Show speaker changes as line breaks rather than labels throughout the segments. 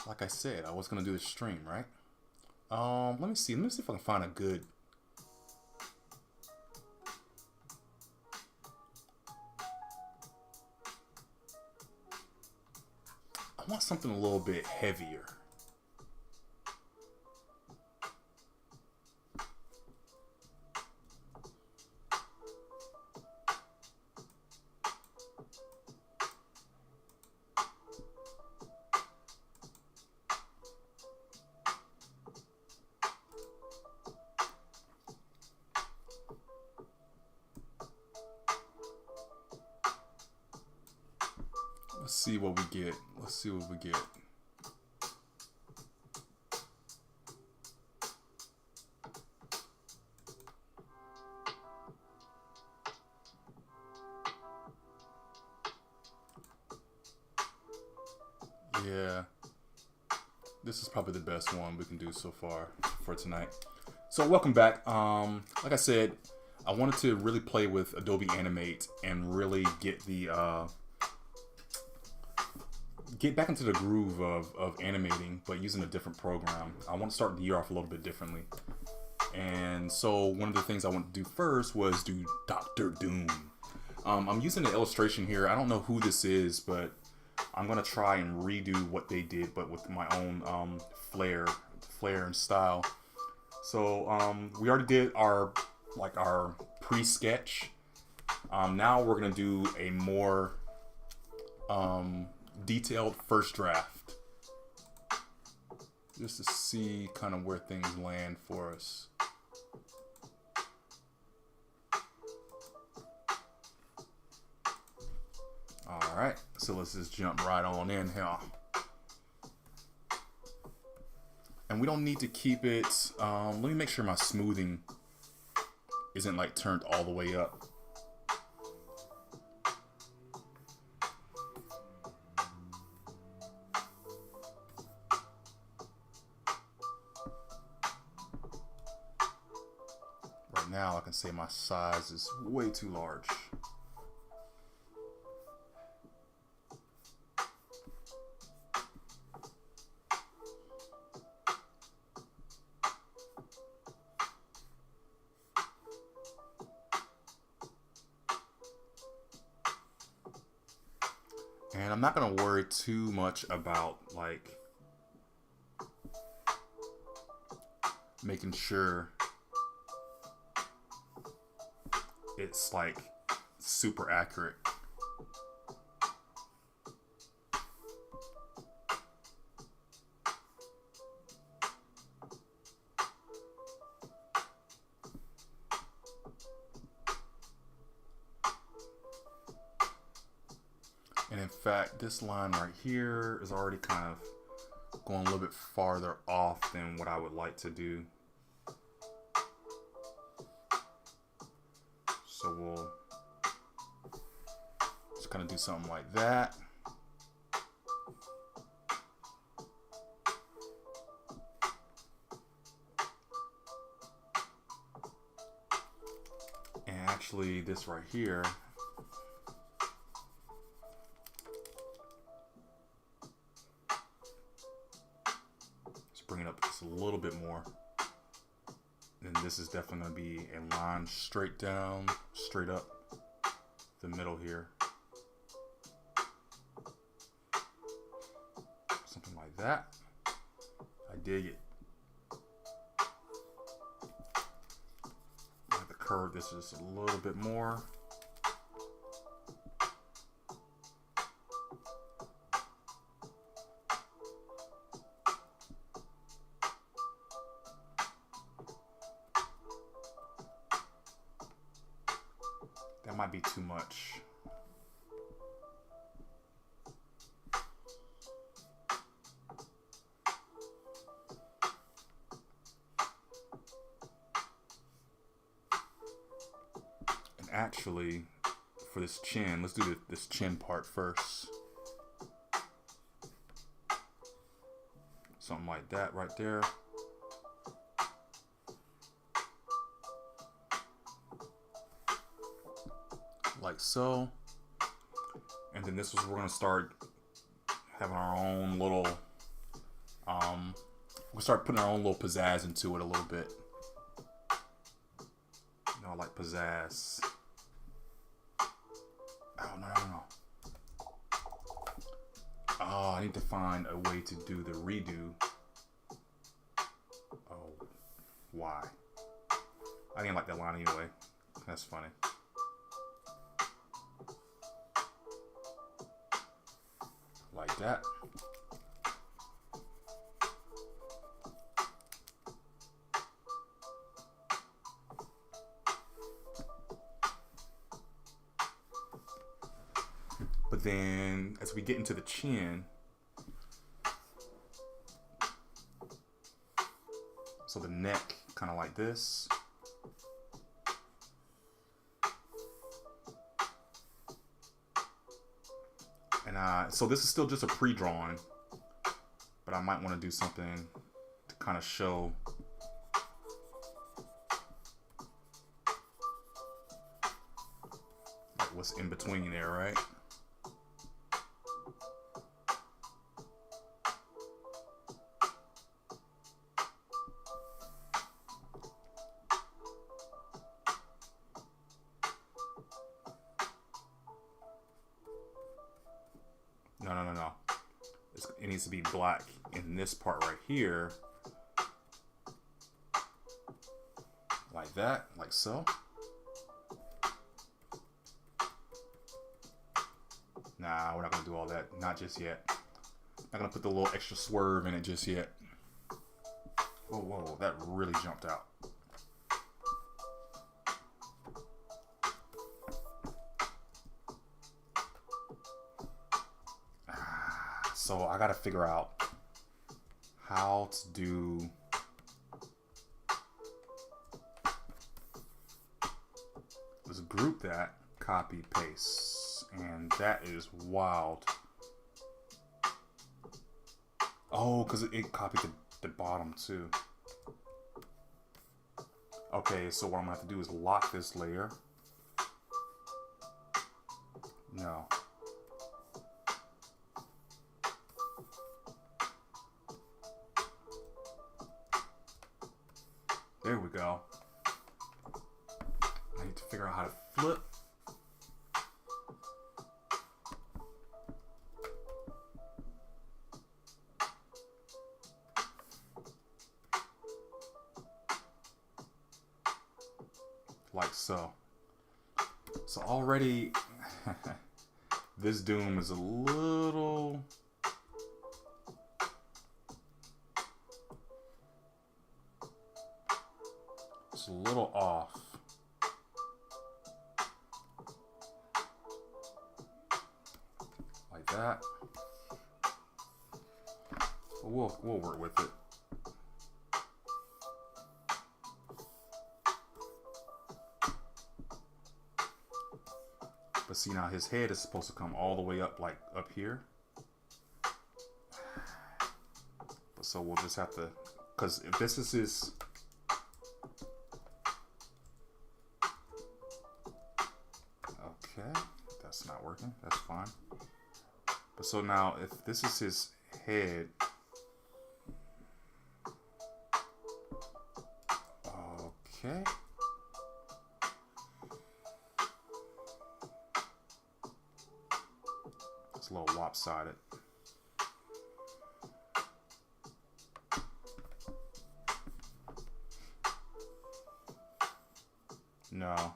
like I said, I was gonna do the stream, right? Let me see. Let me see if I can find a good. I want something a little bit heavier. Let's see what we get. Let's see what we get. Yeah, this is probably the best one we can do so far for tonight. So welcome back. Like I said, I wanted to really play with Adobe Animate and really get the get back into the groove of animating, but using a different program. I want to start the year off a little bit differently. And so one of the things I want to do first was do Doctor Doom. I'm using the illustration here. I don't know who this is, but I'm gonna try and redo what they did, but with my own flair and style. So we already did our pre-sketch. Now we're gonna do a more detailed first draft, just to see kind of where things land for us. Alright, so let's just jump right on in here. And we don't need to keep it, let me make sure my smoothing isn't like turned all the way up. Right now I can say my size is way too large. And I'm not going to worry too much about like making sure it's like super accurate. And in fact, this line right here is already kind of going a little bit farther off than what I would like to do. So we'll just kind of do something like that. And actually this right here, bring it up just a little bit more. And this is definitely going to be a line straight down, straight up the middle here. Something like that. I dig it. Like the curve, this is a little bit more. That might be too much. And actually, for this chin, let's do this chin part first. Something like that right there. Like so. And then this is, we're going to start having our own little we'll start putting our own little pizzazz into it a little bit. You know, I like pizzazz. Oh, no. Oh, I need to find a way to do the redo. Oh, why? I didn't like that line anyway. That's funny. Like that. But then as we get into the chin, so the neck kind of like this. And so this is still just a pre-drawing, but I might want to do something to kind of show like what's in between there, right? No. It needs to be black in this part right here. Like that, like so. Nah, we're not gonna do all that. Not just yet. Not gonna put the little extra swerve in it just yet. Whoa, that really jumped out. So I gotta figure out how to do let's group that, copy, paste, and that is wild. Oh, because it copied the bottom too. Okay, so what I'm gonna have to do is lock this layer. No. There we go. I need to figure out how to flip. Like so. So already this Doom is a little off. Like that. But we'll work with it. But see, now his head is supposed to come all the way up, like up here. But so we'll just have to, because if this is his, okay, that's not working. That's fine. But so now, if this is his head, okay. It's a little lopsided. No.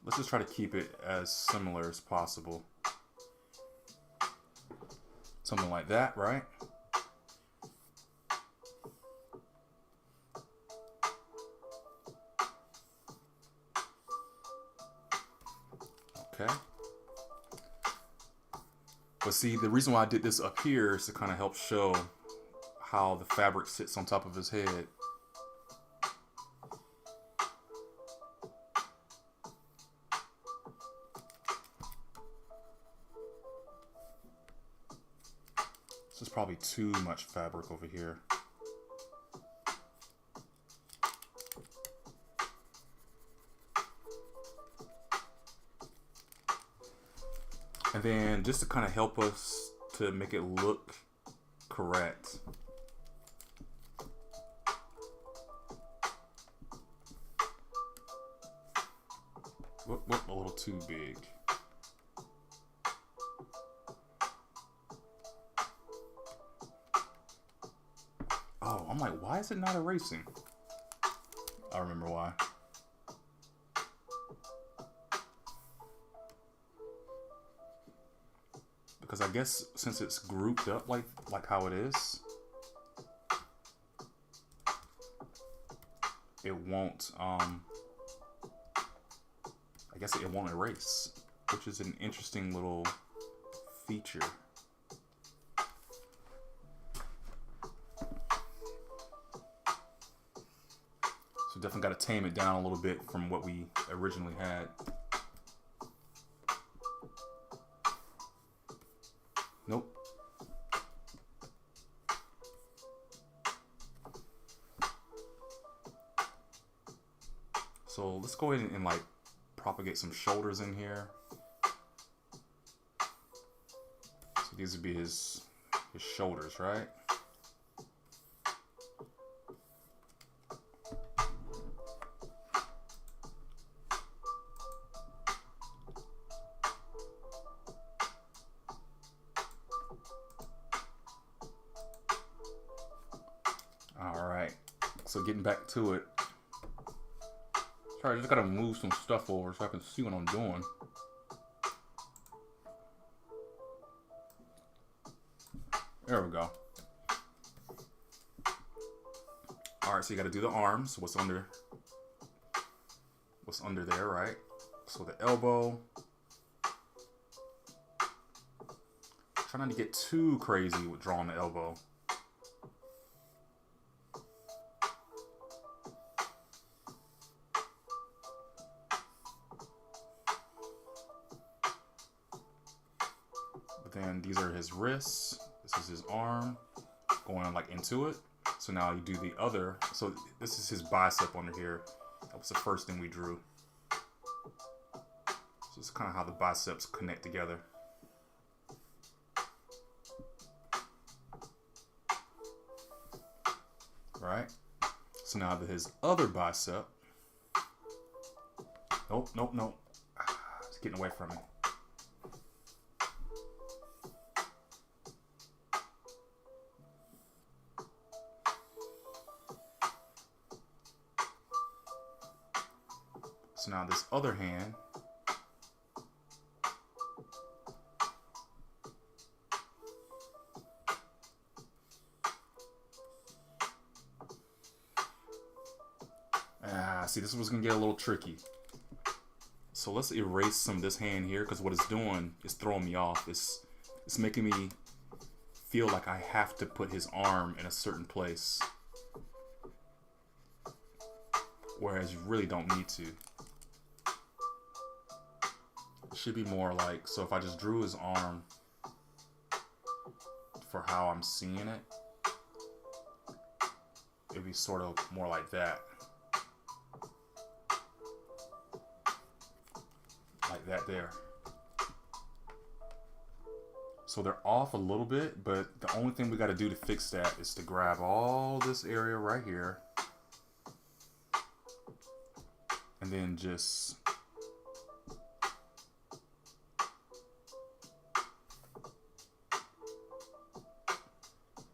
Let's just try to keep it as similar as possible. Something like that, right? Okay. But see, the reason why I did this up here is to kind of help show how the fabric sits on top of his head. This is probably too much fabric over here. And then just to kind of help us to make it look correct. Whoop, a little too big. Oh, I'm like, why is it not erasing? I remember why. Because I guess since it's grouped up like how it is, it won't I guess it won't erase, which is an interesting little feature. So definitely got to tame it down a little bit from what we originally had. Nope. So let's go ahead and like propagate some shoulders in here. So these would be his shoulders, right? All right. So getting back to it. Sorry, I just gotta move some stuff over so I can see what I'm doing. There we go. Alright, so you gotta do the arms. What's under there, right? So the elbow. Try not to get too crazy with drawing the elbow. Then these are his wrists. This is his arm going like into it. So now you do the other. So this is his bicep under here. That was the first thing we drew. So it's kind of how the biceps connect together. Right? So now his other bicep. Nope. It's getting away from me. So now this other hand, see, this was gonna get a little tricky. So let's erase some of this hand here, because what it's doing is throwing me off. It's making me feel like I have to put his arm in a certain place, whereas you really don't need to. It should be more like, so if I just drew his arm for how I'm seeing it, it'd be sort of more like that. Like that there. So they're off a little bit, but the only thing we got to do to fix that is to grab all this area right here and then just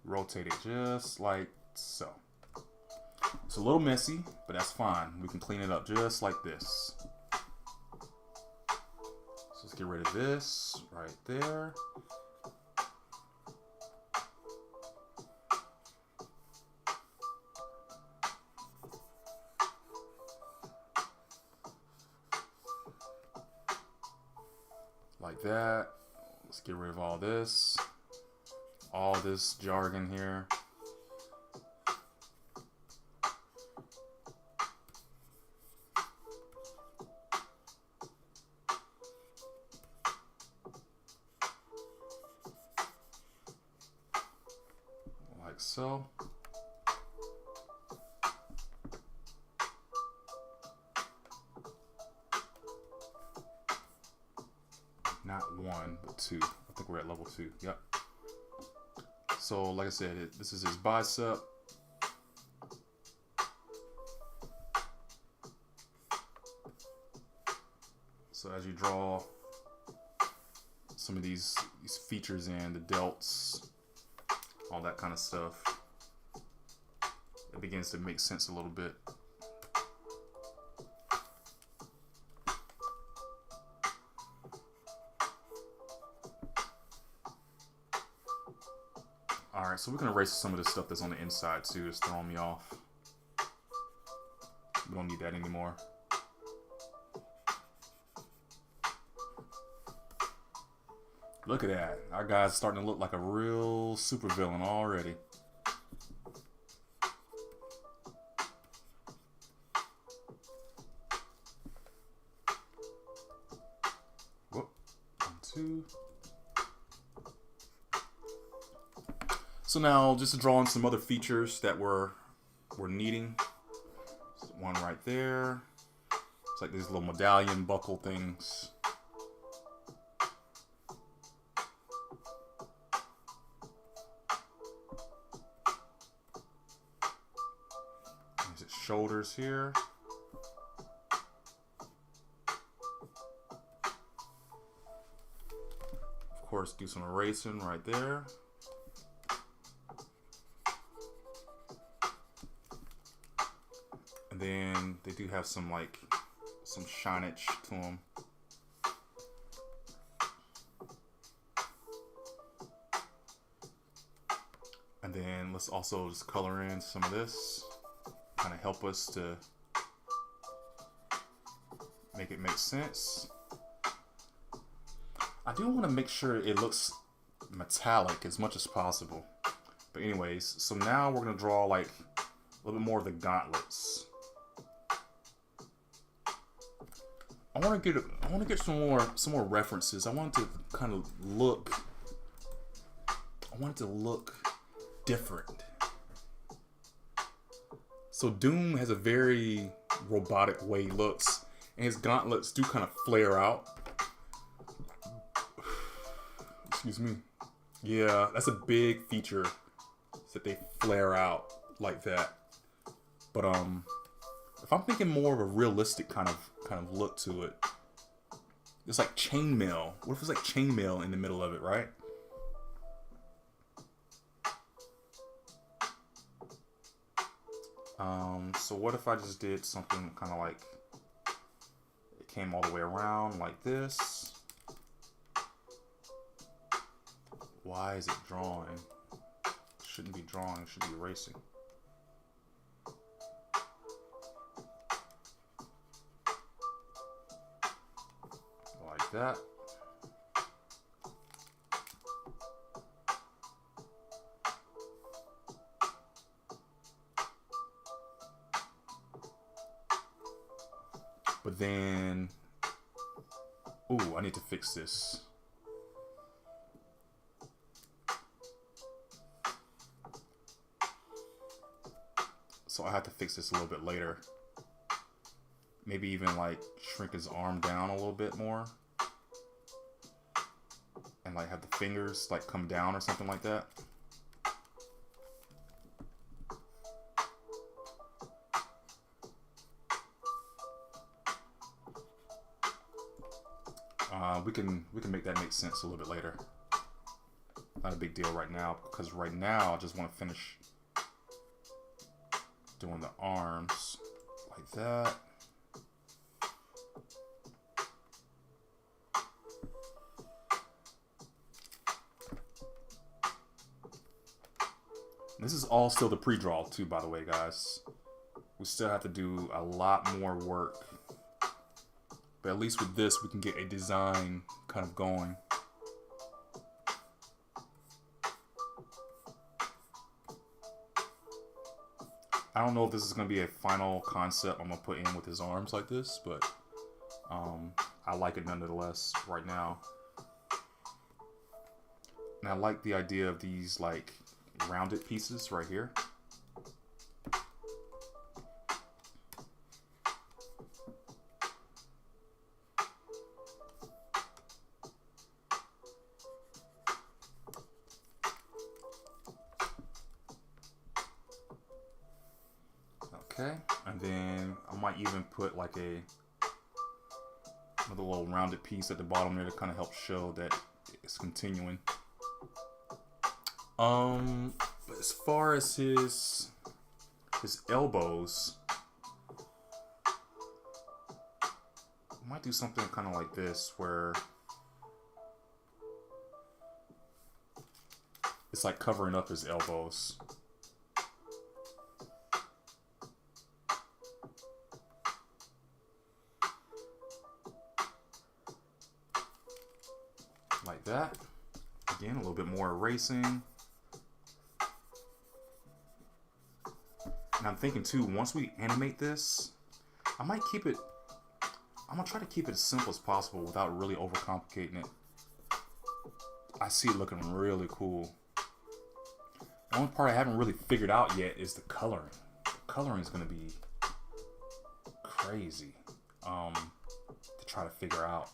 rotate it just like so. It's a little messy, but that's fine. We can clean it up just like this. So let's get rid of this right there. Like that. Let's get rid of all this jargon here. Like so. Not one, but two. I think we're at level 2. Yep. So like I said, this is his bicep. So as you draw some of these features in, the delts, all that kind of stuff, it begins to make sense a little bit. Alright, so we're going to erase some of the stuff that's on the inside too. It's throwing me off. We don't need that anymore. Look at that. Our guy's starting to look like a real supervillain already. Whoop. 1, 2. So now just to draw in some other features that we're needing. One right there. It's like these little medallion buckle things. There's his shoulders here. Of course, do some erasing right there. And then they do have some shinage to them. And then let's also just color in some of this, kind of help us to make it make sense. I do want to make sure it looks metallic as much as possible. But anyways, so now we're gonna draw like a little bit more of the gauntlets. I want to get some more references. I want it to kind of look. I want it to look different. So Doom has a very robotic way he looks, and his gauntlets do kind of flare out. Excuse me. Yeah, that's a big feature, that they flare out like that. But if I'm thinking more of a realistic kind of look to it, it's like chainmail. What if it's like chainmail in the middle of it, right? So what if I just did something kind of like it came all the way around like this? Why is it drawing? It shouldn't be drawing, it should be erasing. Like that. But then, ooh, I need to fix this. So I have to fix this a little bit later. Maybe even like shrink his arm down a little bit more. And like have the fingers like come down or something like that. We can make that make sense a little bit later. Not a big deal right now, because right now I just want to finish doing the arms like that. This is all still the pre-draw too, by the way, guys. We still have to do a lot more work. But at least with this, we can get a design kind of going. I don't know if this is going to be a final concept I'm going to put in with his arms like this, but I like it nonetheless right now. And I like the idea of these like rounded pieces right here. Okay, and then I might even put like another little rounded piece at the bottom there to kind of help show that it's continuing. But as far as his elbows, I might do something kind of like this where it's like covering up his elbows. Like that. Again, a little bit more erasing. And I'm thinking too, once we animate this, I'm gonna try to keep it as simple as possible without really overcomplicating it. I see it looking really cool. The only part I haven't really figured out yet is the coloring. The coloring is gonna be crazy to try to figure out.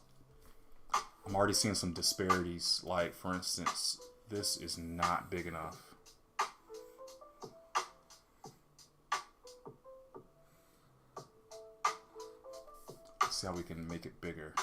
I'm already seeing some disparities. Like, for instance, this is not big enough. Let's see how we can make it bigger.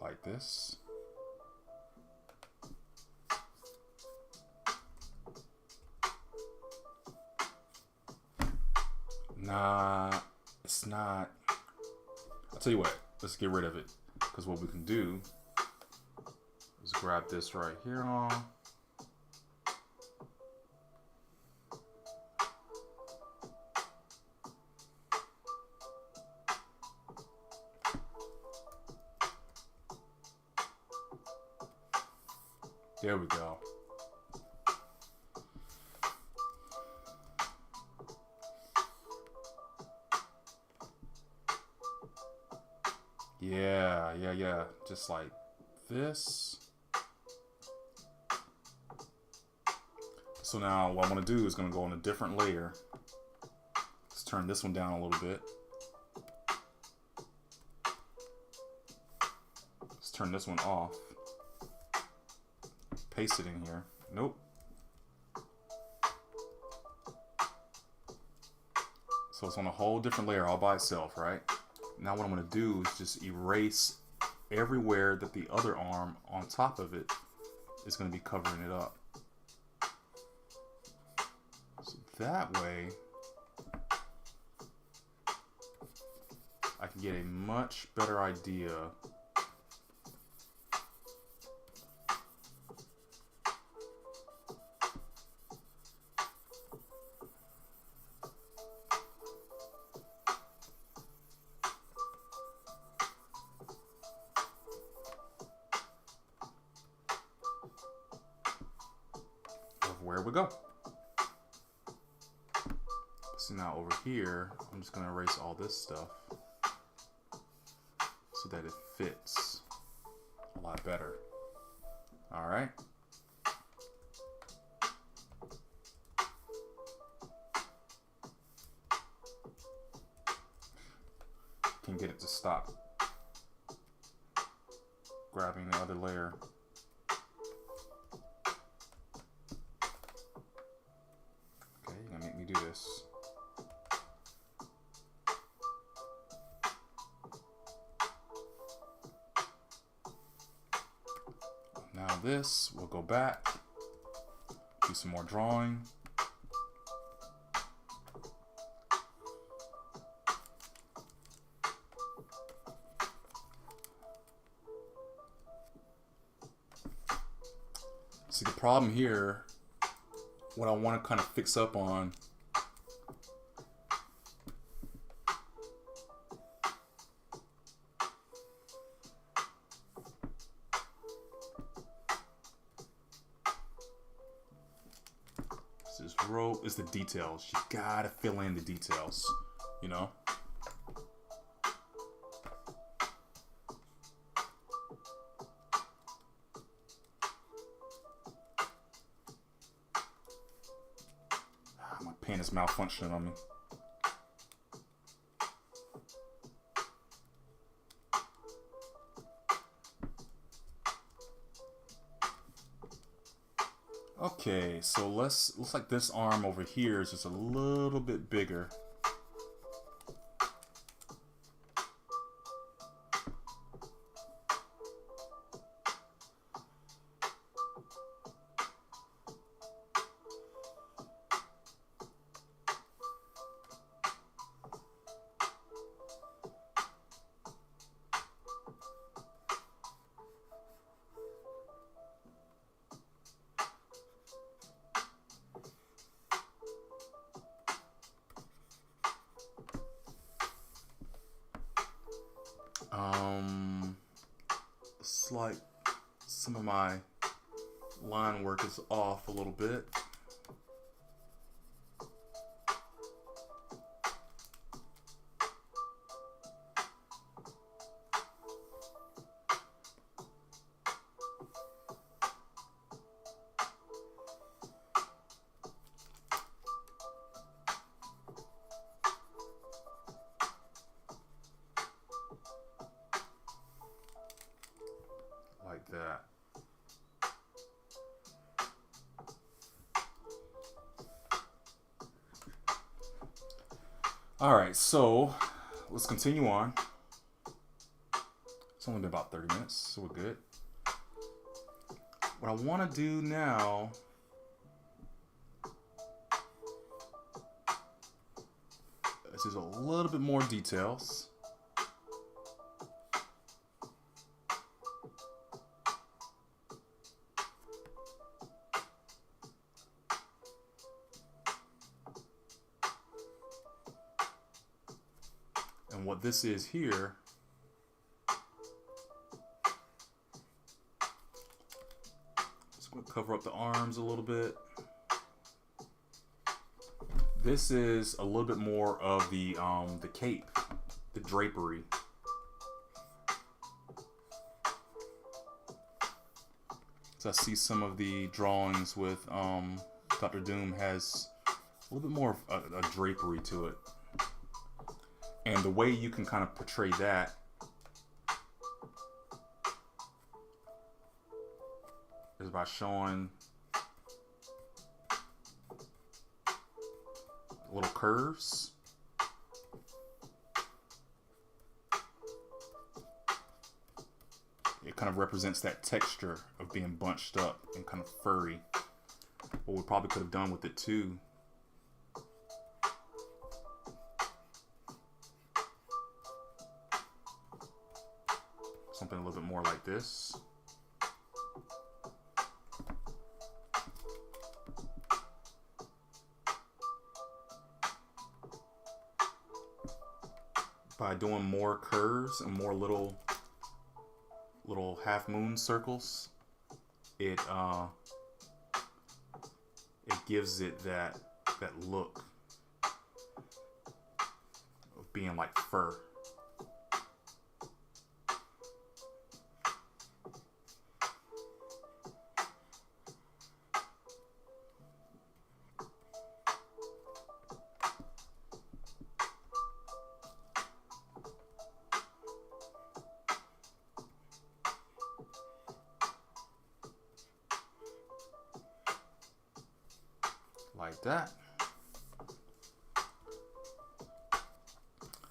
Like this. Nah, it's not. I'll tell you what, let's get rid of it. Because what we can do is grab this right here on. There we go. Yeah. Just like this. So now what I'm going to do is going to go on a different layer. Let's turn this one down a little bit. Let's turn this one off. Paste it in here. Nope. So it's on a whole different layer all by itself, right? Now what I'm going to do is just erase everywhere that the other arm on top of it is going to be covering it up. So that way I can get a much better idea where we go. So now over here, I'm just going to erase all this stuff so that it fits a lot better. All right. Can get it to stop grabbing the other layer. Do this. Now this, we'll go back, do some more drawing. See, the problem here, what I want to kind of fix up on is the details. You gotta fill in the details, you know? and it's malfunctioning on me. Okay, so looks like this arm over here is just a little bit bigger. It's like some of my line work is off a little bit. Like that. Alright, so let's continue on. It's only been about 30 minutes, so we're good. What I want to do now is just a little bit more details. And what this is here, just going to cover up the arms a little bit. This is a little bit more of the cape, the drapery. So I see some of the drawings with Dr. Doom has a little bit more of a drapery to it. And the way you can kind of portray that is by showing little curves. It kind of represents that texture of being bunched up and kind of furry. What we probably could have done with it too. Something a little bit more like this. By doing more curves and more little half moon circles, it gives it that look of being like fur. Like that.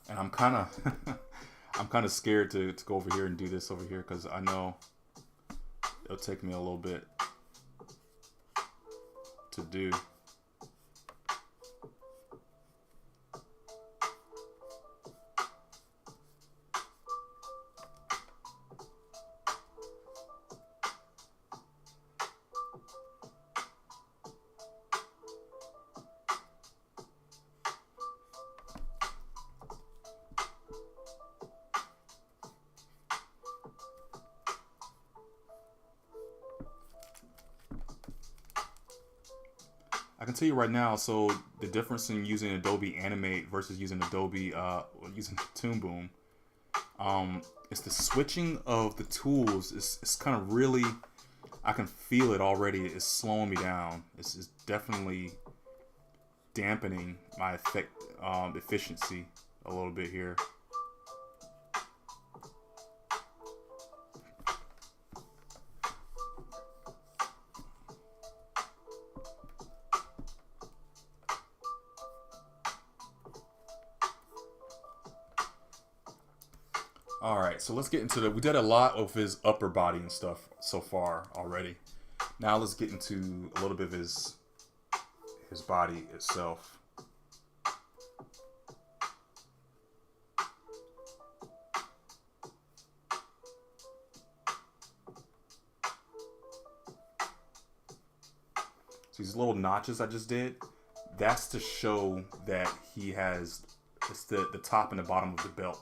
And I'm kind of scared to go over here and do this over here because I know it'll take me a little bit to do. I can tell you right now, so the difference in using Adobe Animate versus using Adobe, using Toon Boom, it's the switching of the tools. It's kind of really, I can feel it already. It's slowing me down. It's definitely dampening my efficiency a little bit here. Alright, so let's get into we did a lot of his upper body and stuff so far already. Now let's get into a little bit of his body itself. So these little notches I just did, that's to show that he has, it's the top and the bottom of the belt.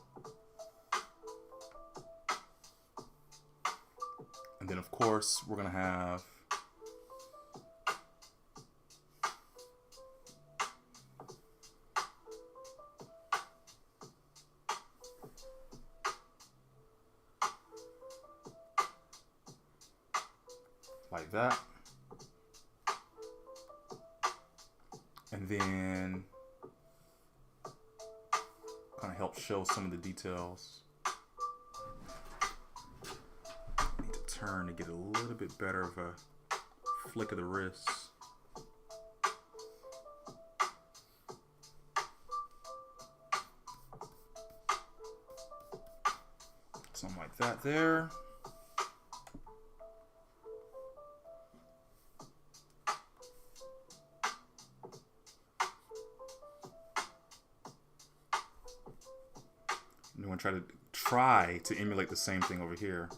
And then of course we're gonna have like that. And then kind of help show some of the details. I need to turn to get a little bit better of a flick of the wrists. Something like that there. I'm going to try to emulate the same thing over here.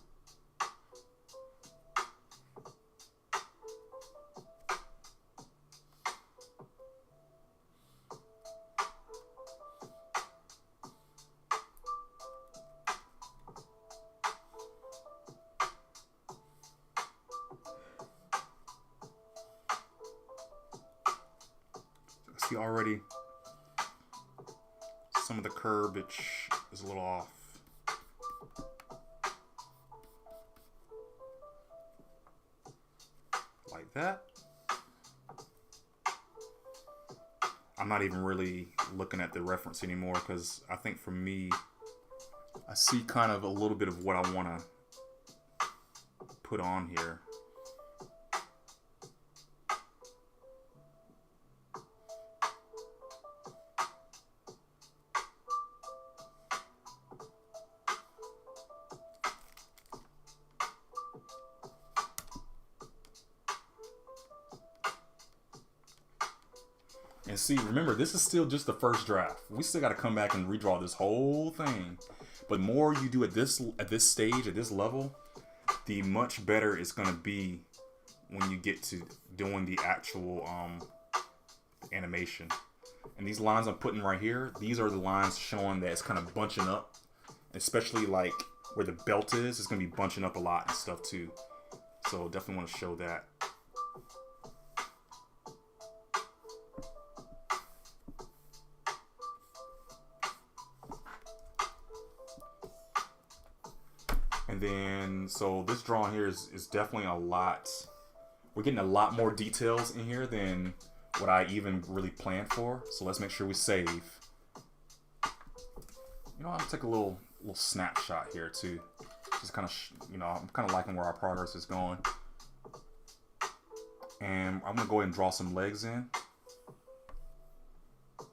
See already some of the curbage is a little off. Like that. I'm not even really looking at the reference anymore because I think for me, I see kind of a little bit of what I want to put on here. And see, remember, this is still just the first draft. We still got to come back and redraw this whole thing. But the more you do at this stage, at this level, the much better it's going to be when you get to doing the actual animation. And these lines I'm putting right here, these are the lines showing that it's kind of bunching up. Especially like where the belt is, it's going to be bunching up a lot and stuff too. So definitely want to show that. And then, so this drawing here is definitely a lot. We're getting a lot more details in here than what I even really planned for. So let's make sure we save. You know, I'll take a little snapshot here too. Just kind of, you know, I'm kind of liking where our progress is going. And I'm gonna go ahead and draw some legs in. I'm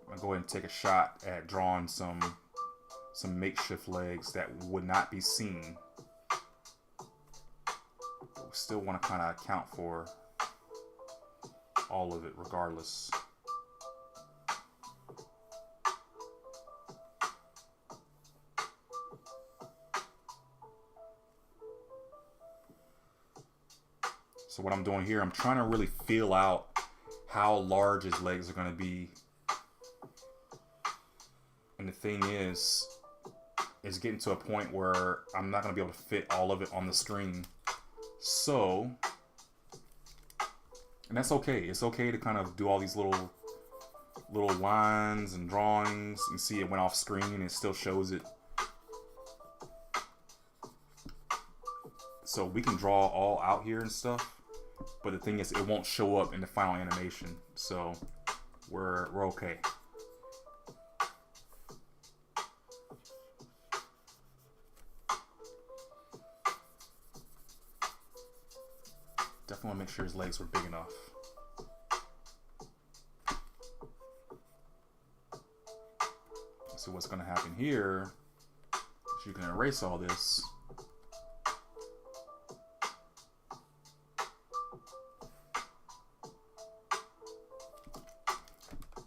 gonna go ahead and take a shot at drawing some makeshift legs that would not be seen. But we still want to kind of account for all of it regardless. So what I'm doing here, I'm trying to really feel out how large his legs are going to be. And the thing is getting to a point where I'm not going to be able to fit all of it on the screen. So, and that's okay. It's okay to kind of do all these little lines and drawings. You see it went off screen and it still shows it. So we can draw all out here and stuff. But the thing is, it won't show up in the final animation, so we're okay. Definitely want to make sure his legs were big enough. So what's going to happen here is you can erase all this.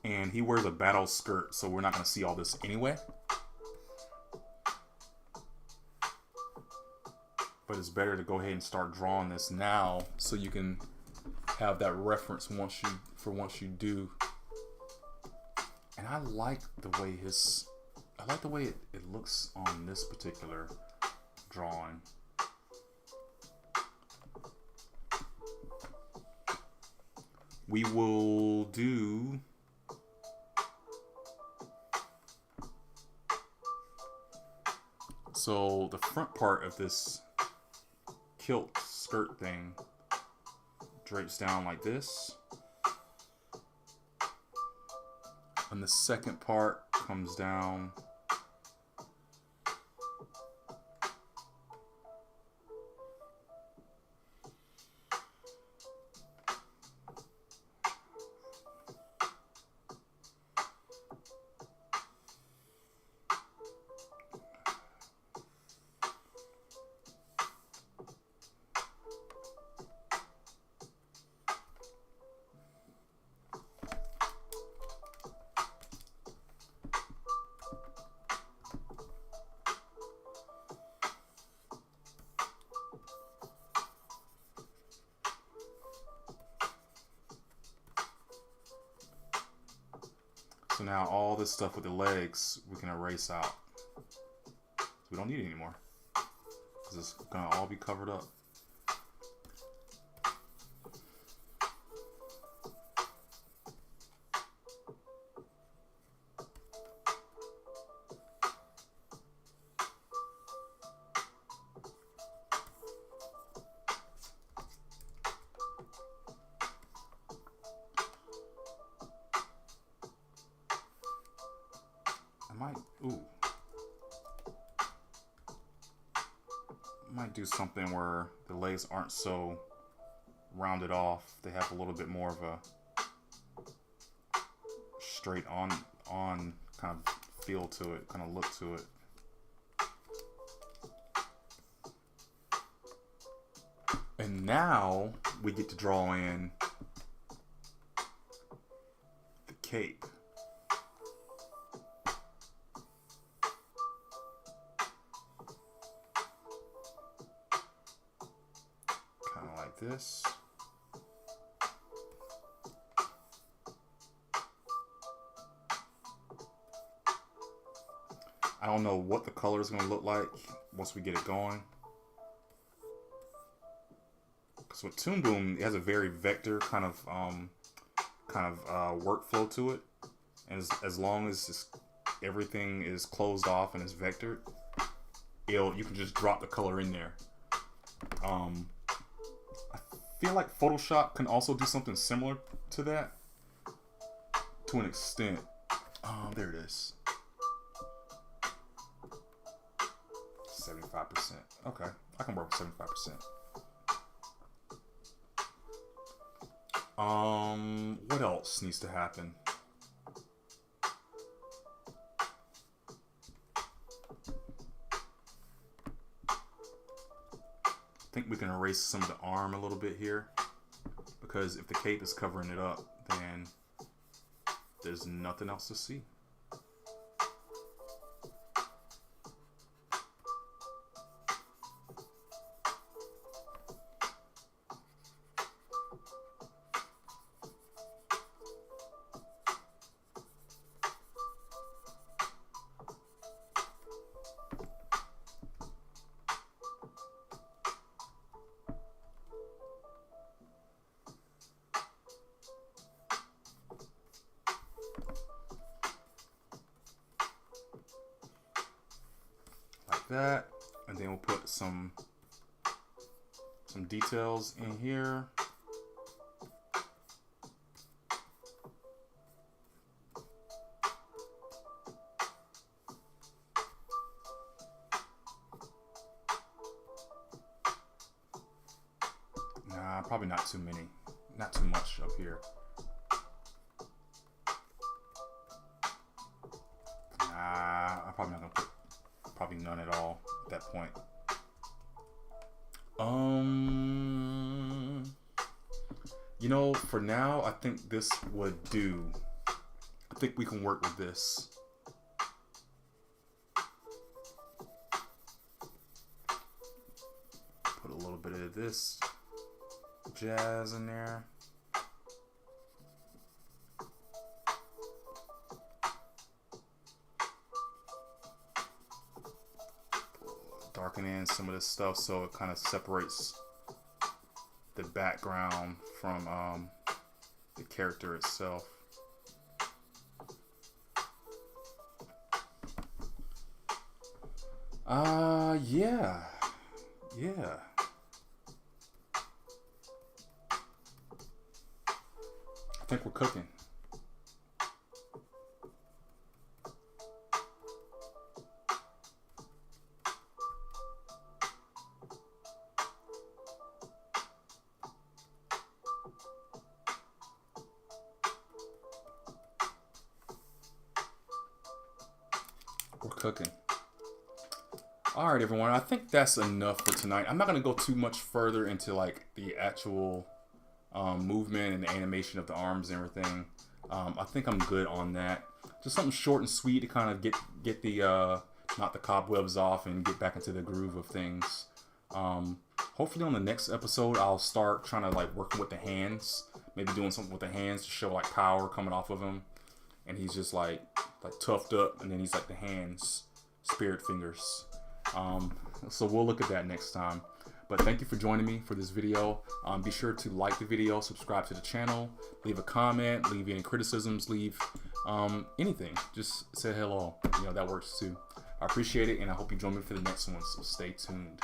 And he wears a battle skirt, so we're not going to see all this anyway. But it's better to go ahead and start drawing this now, so you can have that reference once you do. And I like the way it looks on this particular drawing. We will do so the front part of this kilt skirt thing drapes down like this, and the second part comes down So now all this stuff with the legs we can erase out. So we don't need it anymore, because it's gonna all be covered up. Might do something where the legs aren't so rounded off. They have a little bit more of a straight on kind of feel to it, kind of look to it. And now we get to draw in the cape. This. I don't know what the color is going to look like once we get it going. Because with Toon Boom, it has a very vector kind of workflow to it, and as long as everything is closed off and is vectored, you can just drop the color in there. I feel like Photoshop can also do something similar to that, to an extent. There it is. 75%. Okay, I can work with 75%. What else needs to happen? I think we can erase some of the arm a little bit here, because if the cape is covering it up, then there's nothing else to see. That, and then we'll put some details in here. Nah, probably not too many. Not too much up here. Nah, I'm probably not gonna put probably none at all at that point. You know, for now, I think this would do. I think we can work with this. Put a little bit of this jazz in there. Darken in some of this stuff so it kind of separates the background from the character itself. Yeah. I think we're cooking. We're cooking. All right, everyone. I think that's enough for tonight. I'm not going to go too much further into like the actual movement and the animation of the arms and everything. I think I'm good on that. Just something short and sweet to kind of get the knock the cobwebs off and get back into the groove of things. Hopefully on the next episode I'll start trying to like working with the hands, maybe doing something with the hands to show like power coming off of him, and he's just like toughed up, and then he's like the hands, spirit fingers. So we'll look at that next time. But thank you for joining me for this video. Be sure to like the video, subscribe to the channel, leave a comment, leave any criticisms, leave anything. Just say hello. You know, that works too. I appreciate it, and I hope you join me for the next one. So stay tuned.